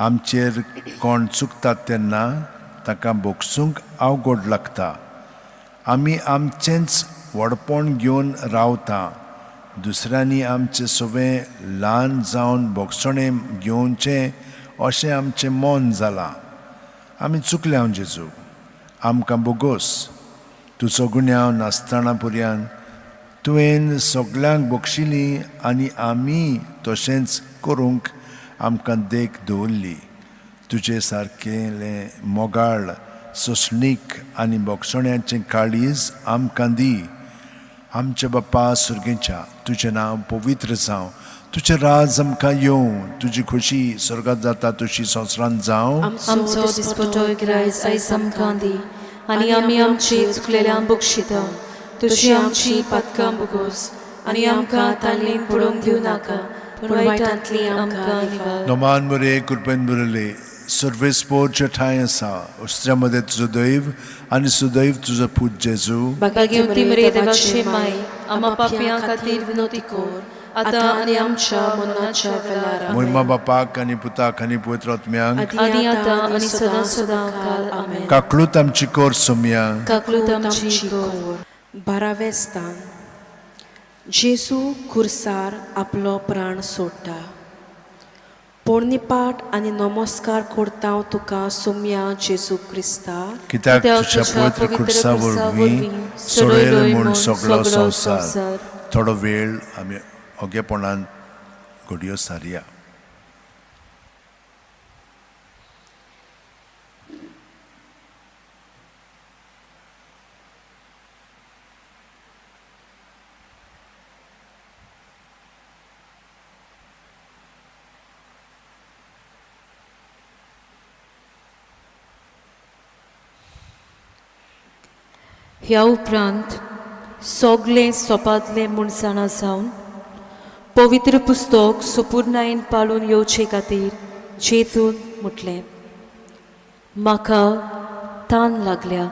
आमचेर कोण चुकतात तेन्ना ताका बोगसूंक अवघड लागता. आमी आमचेंच व्हडपण घेवन रावता. दुसऱ्यांनी आमचें सवें ल्हान जावन बोगसणें घेवचें अशें आमचें मन जालां. आमी चुकल्या जेजू. आमकां बोगोस. तुजो गुन्यांव नासतना पर्यंत तुवें सगळ्यांक बक्षिलीं आनी आमी तशेंच करूंक आमकां देख दवरली. तुजे सारकेले मोगाळ सोंसणीक आनी बोगसोण्यांचें काळीज आमकां दी. आमचे बाप्पा सुर्गेच्या तुजें नांव पवित्र जावं. तुजें राज आमकां येवं. तुजी खुशी स्वर्गांत जाता तशी संवसारांत जावं. आमचो दिसपटोय गिरायज आयज आमकां दी आनी आमी आमची चुकलेल्यांक बक्षिता. तुजी आमची पातकां बगोस आनी आमकां ताल्लीन पडोवंक दिवं नाका पूण वायटांतली आमकां निवार. नोमान बरे कृपेन बरयले सर्वेस्पोरचे ठांय आसा. उस्त्र्या मदें तुजो दैव आनी सुदैव तुजो पूत जेजू. बागागिवती मरे देवाचे माय आम्हा पापयां खातीर विनोदी कोर आतां आनी आमच्या मरणाच्या वेळार. मोहिमा बापाक आनी पुताक आनी पवित्र आत्म्यांक आदी आतां आनी सदां सदां काल आमेन. काकळूत आमची कोर सोम्या. काकळूत आमची कोर. 12वें स्थान. जेजू खुर्सार आपलो प्राण सोडटा. पोरणीपाट आनी नमस्कार करता हांव तुका सोम्या जेजू क्रिस्ता. कित्याक तुज्या पवित्र खुर्सा वरवीं सोडयलो म्हूण सगळो संवसार. थोडो वेळ आमी ओगेपणान घडयो सारया. ह्या उपरांत सोगलें सोपातलें मुणसाणा जावन पवित्र पुस्तक सुपूर्णायेन पाळून येवचे खातीर जेजून म्हटलें, म्हाका तान लागल्या.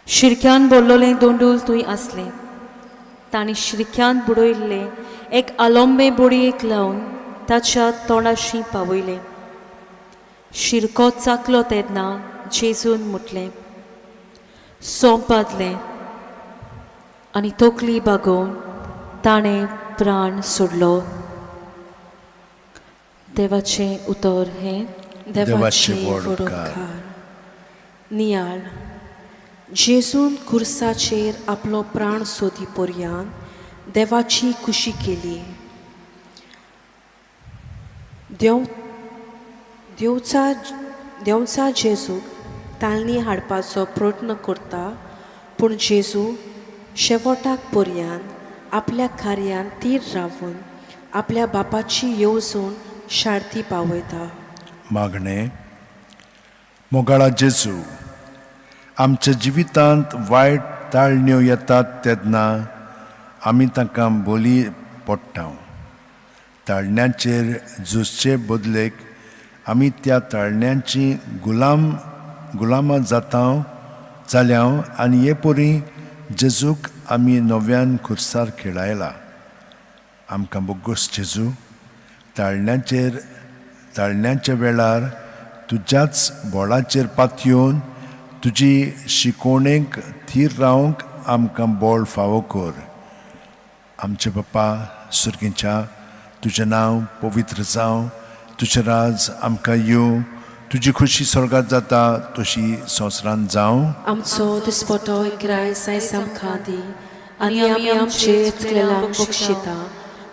शिरक्यान भरलोलें दोंडूल थंय आसलें. तांणी शिरक्यान बुडयल्लें एक आलोंबें बडयेक लावन ताच्या तोंडाशी पावयलें. शिरको चाकलो तेन्ना जेजून म्हटलें, सोंपातलें, आनी तकली बागोवन ताणें प्राण सोडलो. देवाचें उतर हें. देवाचें वडकार. नियाळ. जेजून खुर्साचेर आपलो प्राण सोदी पर्यान देवाची खुशी केली. देवचा जेजूक तालनी हाडपाचो प्रयत्न करता पूण जेजू शेवटाक पर्यान आपल्या कार्यान तीर रावून आपल्या बापाची येवजून शार्ती पावयता. मागणें. मोगाळा जेजू, आमच्या जिवितांत वायट ताळण्यो येतात तेन्ना आमी तांकां बोली पडटा. ताळण्यांचेर झुजचे बदलेक आमी त्या ताळण्यांची गुलामां जाल्या आनी हे परी जेजूक आमी नव्यान खुर्सार खेळायला. आमकां बोगूस जेजू, ताळण्यांच्या वेळार तुज्याच बोळाचेर पातयेवन तुजी शिकोवणेक थीर रावंक आमकां बोळ फावो कर. आमचे बाप्पा सुर्गेच्या तुजें नांव पवित्र जावं. तुजें राज आमकां येवं. तुजी खुशी स्वर्गांत जाता तशी संवसारांत जावं. आमचो दिसपटो गिरायज आयज आमकां दी आनी आमी आमचे चुकलेल्यांक बक्षिता.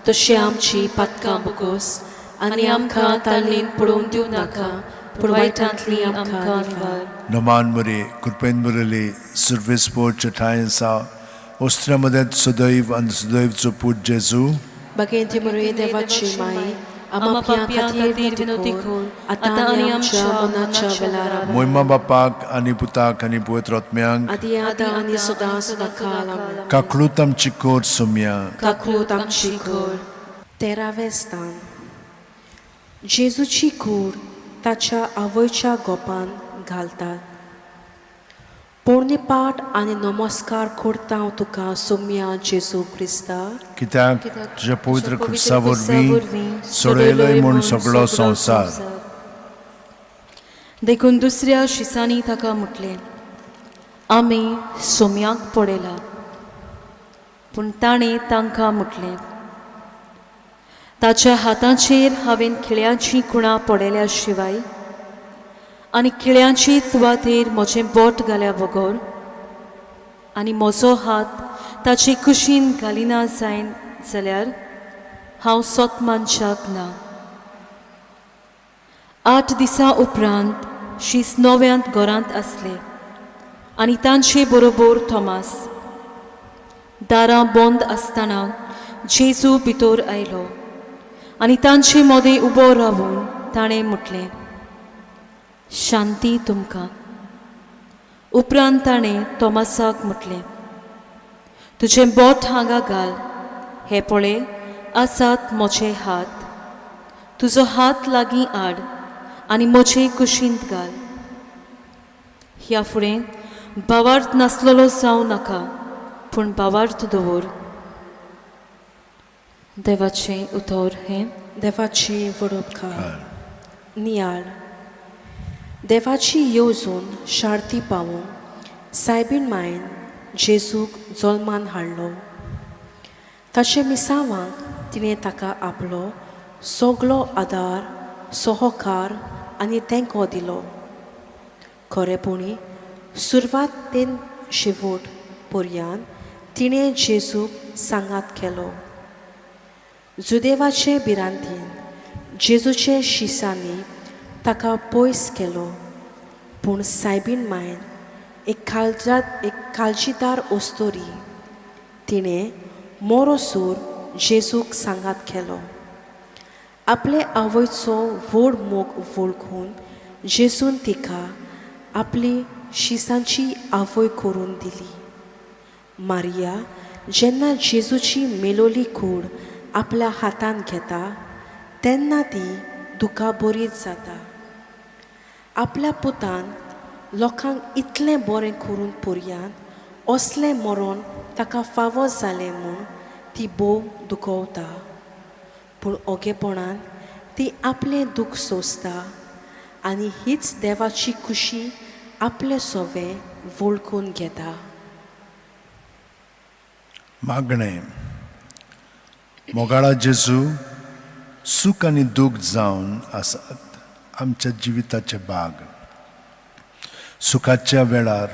तशी आमची पातकां बगोस आनी आमकां तालनीन पडोवंक दिवं नाका पूण वायटांतली आमकां निवार. नोमान मरे कृपेन बरयले सर्वेस्पोरचे ठांय आसा. उस्त्र्या मदें सुदैव आनी सुदैवचो पूत जेजू. बागेंती मरे देवाची माय आम्हा पापयां खातीर विनोदी कोर आतां आनी आमच्या मरणाच्या वेळार. मोहिमा बापाक आनी पुताक आनी पवित्र आत्म्यांक आदी आतां आनी सदां सदां काल आमेन. काकळूत आमची कोर सोम्या. काकूत आमची कोर. 13वें स्थान. जेजूची कूड ताच्या आवयच्या गोपान घालतात. पोरणीपाट आनी नमस्कार करता हांव तुका सोम्या जेजू क्रिस्ता. कित्याक तुज्या पवित्र खुर्सा वरवीं सोडयलोय म्हूण सगळो संवसार. देखून दुसऱ्या शिसांनी ताका म्हटलें, आमी सोम्याक पडयला. पूण ताणें तांकां म्हटलें, ताच्या हातांचेर हांवें खिळ्याची कुणां पडयल्या शिवाय आनी खिळ्याची सुवातेर म्हजें बोट घाल्या बगोर आनी म्हजो हात ताचे कुशीन घालिना जायन जाल्यार हांव सोत मनशाक ना. 8 दिसां उपरांत शीस 9 घरांत असले आनी तांचे बरोबर थोमास. दारां बंद आसतना जेजू भितर आयलो आनी तांचे मदें उबो रावून ताणें म्हटलें, शांती तुमकां. उपरांत ताणें थोमासाक म्हटलें, तुजें बोट हांगा घाल, हे पळय आसात म्हजे हात. तुजो हात लागीं हाड आनी म्हजे कुशींत घाल. ह्या फुडें बावार्थ नासलेलो जावं नाका, पूण बावार्थ दवर. देवाचें उतर हें. देवाची वडोवकार. नियाळ. देवाची येवजून शार्ती पावूंक सायबीण मायन जेजूक जल्मान हाडलो. ताचे मिसावांक तिणें ताका आपलो सगळो आदार, सहकार आनी तेंको दिलो. खरेपणी सुरवात तेन शेवट पर्यंत तिणें जेजूक सांगात केलो. जुदेवाचे भिरांतीन जेजूचे शिसांनी ताका पयस केलो, पूण सायबीण मायन एक काळजीदार ओस्तोरी तिणें मोरोसूर जेजूक सांगात केलो. आपले आवयचो व्हड मोग वळखून जेजून तिका आपली शिसांची आवय करून दिली. मारिया जेन्ना जेजूची मेलोली कूड आपल्या हातान घेता तेन्ना ती दुका बरीच जाता. आपल्या पुतान लोकांक इतलें बरें करून पर्यंत असलें मरण ताका फावो जालें म्हूण ती बोव दुखवता. पूण ओगेपणान ती आपलें दूख सोंसता आनी हीच देवाची खुशी आपले सोवे वळखून घेता. मागणें. मोगाळा जेजू, सूख आनी दूख जावन आसात आमच्या जिविताचे भाग. सुखाच्या वेळार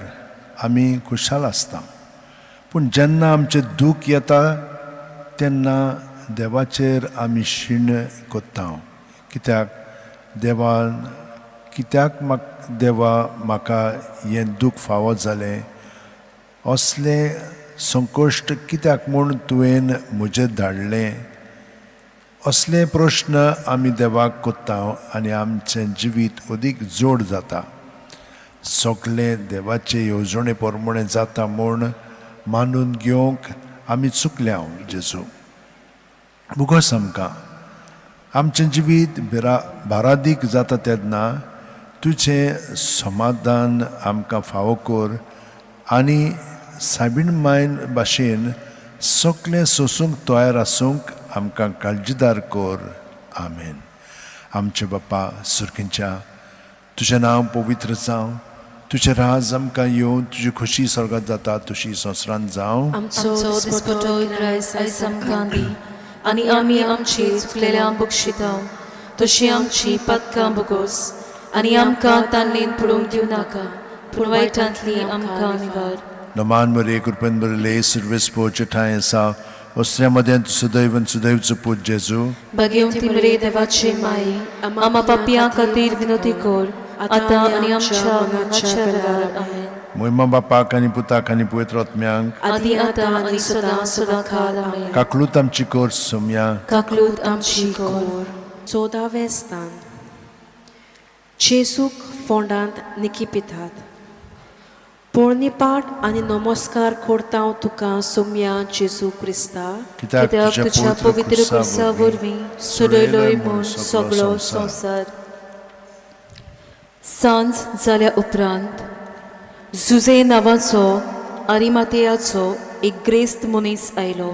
आमी खुशाल आसता, पूण जेन्ना आमचें दूख येता तेन्ना देवाचेर आमी शीण कोत्ता. कित्याक देवा म्हाका हें दूख फावो जालें, असलें संकश्ट कित्याक म्हूण तुवें म्हजें धाडलें. असले प्रश्न आमी देवाक कोत्ता आनी आमचें जिवीत अदीक जोड जाता. सगळें देवाचे येवजणे प्रमाणें जाता म्हूण मानून घेवंक आमी चुकल्या. जेजू मुगोस आमकां आमचें जिवीत भारादीक जाता तेन्ना तुजें समाधान आमकां फावो कर आनी सायबीण मायन भाशेन सगळें सोसूंक तयार आसूंक आमकां काळजीदार कर. आमेन. आमचे बापा सुर्गींच्या, तुजें नांव पवित्र जावं, तुजें राज आमकां येवं, तुजी खुशी स्वर्गांत जाता तशी संवसारांत जावं. आमचो दिसपटो आयज आमकां दी आनी आमी आमची चुकलेल्यांक बक्षिता तशी आमची पातकां बगोस आनी आमकां तांणेन पडूंक दिवं नाका, पूण वायटांतली आमकां निवार. नमान मरे कृपेन बरले सर्वेस्पोचे ठाय आसा असल्या मदें सुदैवन सुदैवचो पूत जेजू. भाग्यवंती ती मरे देवाचे माई, आमा पापियां खातीर विनोती कर, आतां आनी आमच्या मरणाच्या वेळार. आमेन. मोहिमा बापाक आनी पुताक आनी पवित्र आत्म्यांक आदी आतां आनी सदां सदांकाळ. आमेन. काकलूत आमची कर सोम्या. काकलूत आमची कर. 14वें स्थान. जेजूक फोंडांत निकिपितात. पोळणीपाट आनी नमस्कार करता तुका सोम्या जेजू क्रिस्ता, कित्याक तुज्या पवित्र कुर्सा वरवीं सडयलोय म्हूण सगळो संवसार. सांज जाल्या उपरांत जुजे नांवाचो आरिमातेयाचो एक ग्रेस्त मनीस आयलो.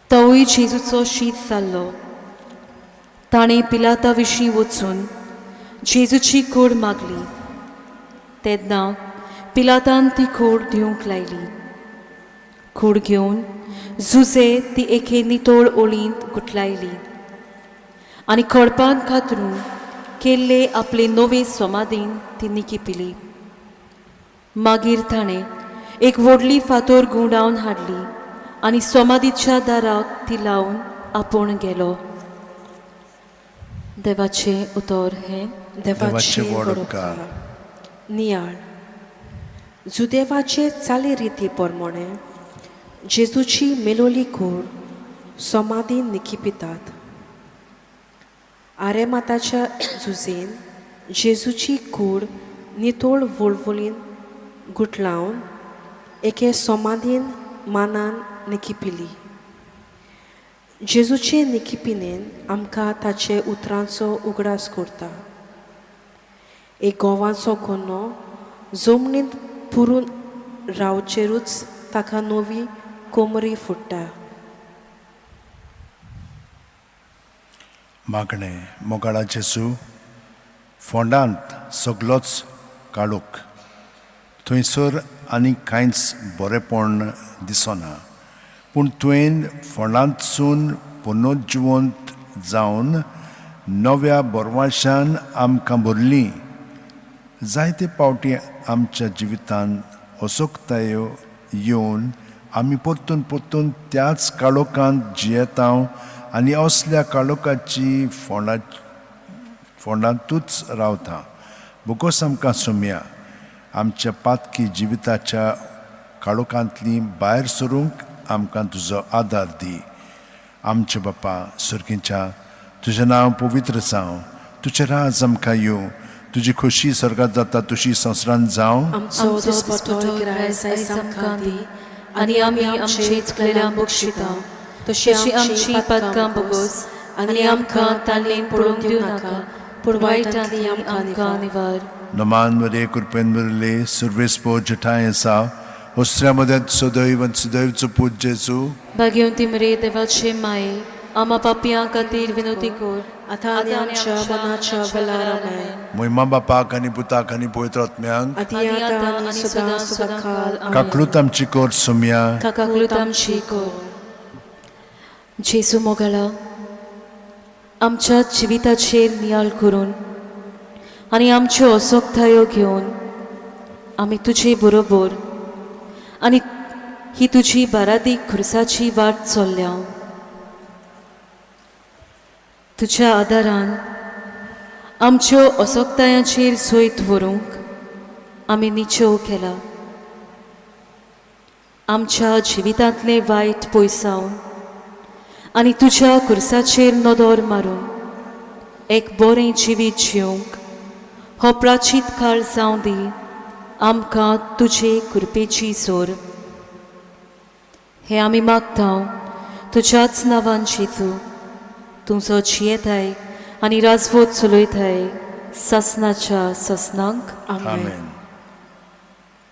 तोय जेजूचो शीत जाल्लो. ताणें पिलाता विशीं वचून जेजूची कूड मागली. तेन्ना पिलातान ती कूड दिवंक लायली. कूड घेवन जुजे ती एके नितोळ ओळींत गुठलायली आनी खडपान खातरून केल्ले आपले नवे समाधीन ती निकिपिली. मागीर ताणें एक व्हडली फातर गुंडावन हाडली आनी समाधीच्या दाराक ती लावन आपूण गेलो. देवाचे उतर हे देवाचे वडोपकार नियाळ जुदेवाचे चालीरिती प्रमाणे जेजूची मेलोली कूड समाधीन निखिपितात आरेमाताच्या झुजेन जेजूची कूड नितोळ वळवळीन गुटलावन एके समाधीन मानान निखिपिली जेजूचे निखिपिनेन आमकां ताचे उतरांचो उगडास करता एक गोवांचो कोन्नो जमनींत पुरून रावचेरूच ताका नवी कोमरी फुट्टा मागणे मोगाळा जेजू फोंडांत सगलोच काळोख थंयसर आनी कांयच बरेपण दिसना पूण तुवें फोंडांतसून पुनर्जिवंत जावन नव्या बोरवाशान आमकां भरलीं जायते पावटी आमच्या जिवितांत अशोकतायो येवन आमी परतून परतून त्याच काळोखांत जियेता आनी असल्या काळोखाची फोंडांतूच रावता बोगोस आमकां सुमया आमच्या पातकी जिविताच्या काळोखांतली भायर सरूंक आमकां तुजो आदार दी आमचे बापा सुर्गीच्या तुजें नांव पवित्र जावं तुजें राज आमकां येवं तुजी खोशी स्वर्गांत जाता तशी संवसारांत जावं आमचो दिसपटो गिरायस आयज आमकां दी आनी आमी आमची चुकलेल्या बक्षिता तशी आमची पातकां बोगोस आनी आमकां ताल्लेन पडूंक दिवं नाका पूण वायटांतली आमकां निवार नमान मरे कृपेन मुरले सर्वेस्पो जठाय आसा ओस्त्र्यामध्ये सदैव आनी सदैवचो पूज जेजू भाग्यवंती मरे देवाचे माये आमा पापयां खातीर विनोती कोर आतां आनी आमच्या मनाच्या वेळार आमेन मोहिमा बापाक आनी पुताक आनी पवित्र आत्म्यांक आदी आतां आनी सदां सदांकाळ काकलूत आमची कोर सुम्या काकलूत आमची कोर जेजू मोगाळा आमच्या जिविताचेर नियाळ करून आनी आमच्यो असोक्तायो घेवन आमी तुजे बरोबर आनी ही तुजी बारादी खुर्साची वाट चल्ल्या तुज्या आदारान आमच्यो असोक्तायांचेर सोयत व्हरूंक आमी निचोव केला आमच्या जिवितांतले वायट पयसावन आनी तुज्या खुर्साचेर नदर मारून एक बरें जिवीत जिवंक हो प्राचीत काळ जावं दी आमकां तुजे कृपेची सोर हे आमी मागता तुज्याच नांवान जेजू तुमचो जियेताय आनी राजवट चलयताय ससनाच्या ससनांक आमेन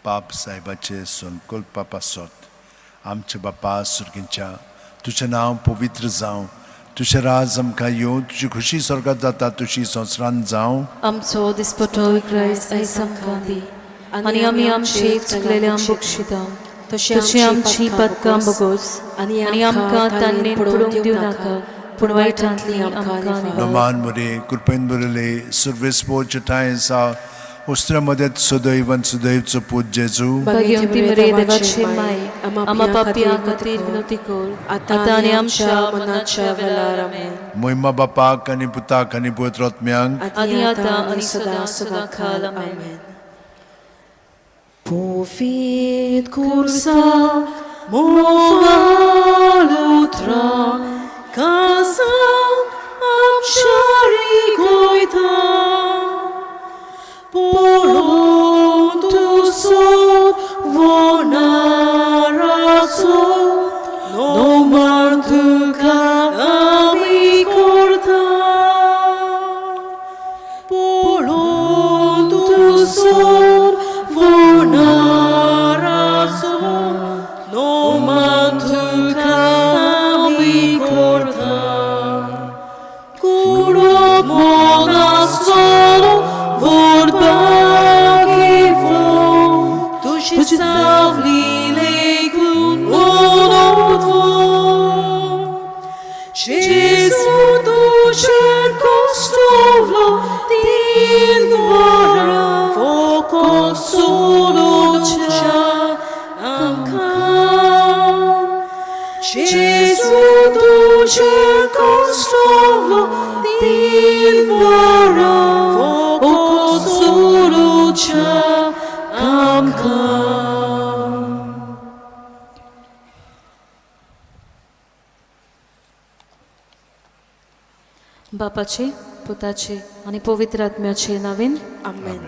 पाप साहेबाचे संकल्पा पासत आमचे बापा सुर्गीच्या तुजें नांव पवित्र जावं तुजें राज आमकां येवं तुजी खुशी स्वर्गांत जाता तशी संवसारांत जावं आमचो दिसपटो क्रायस आयज आमकां दी आनी आमी आमची चुकलेल्या बक्षिता तशी आमची पातकां बोगोस आनी आमकां ताल्लेन पडूंक दिवं नाका पूण वायटांतली आमकां निवार नमान मरे कृपेन बरले सर्वेस्पो जठाय आसा ओस्त्र्यामध्ये सदैव आनी सदैवचो पूज जेजू भाग्यवंती मरे देवाचे माये आमा पापयां खातीर विनोती कोर आतां आनी आमच्या मनाच्या वेळार आमेन मोहिमा बापाक आनी पुताक आनी पवित्र आत्म्यांक आनी आतां आनी सदां सदांकाळ आमेन Povit cursa mogalutra casa amshari goita polontu so vonaraso no martuka ami corta polontu so vonaraso no martuka ami corta curo monastolo vorbagivo tuži stavlile kun onodvo Gesù duce costovlo din dvora foco सुरुच्या आमकां बापाचे पुताचे आणि पवित्र आत्म्याचे नावेन आमेन.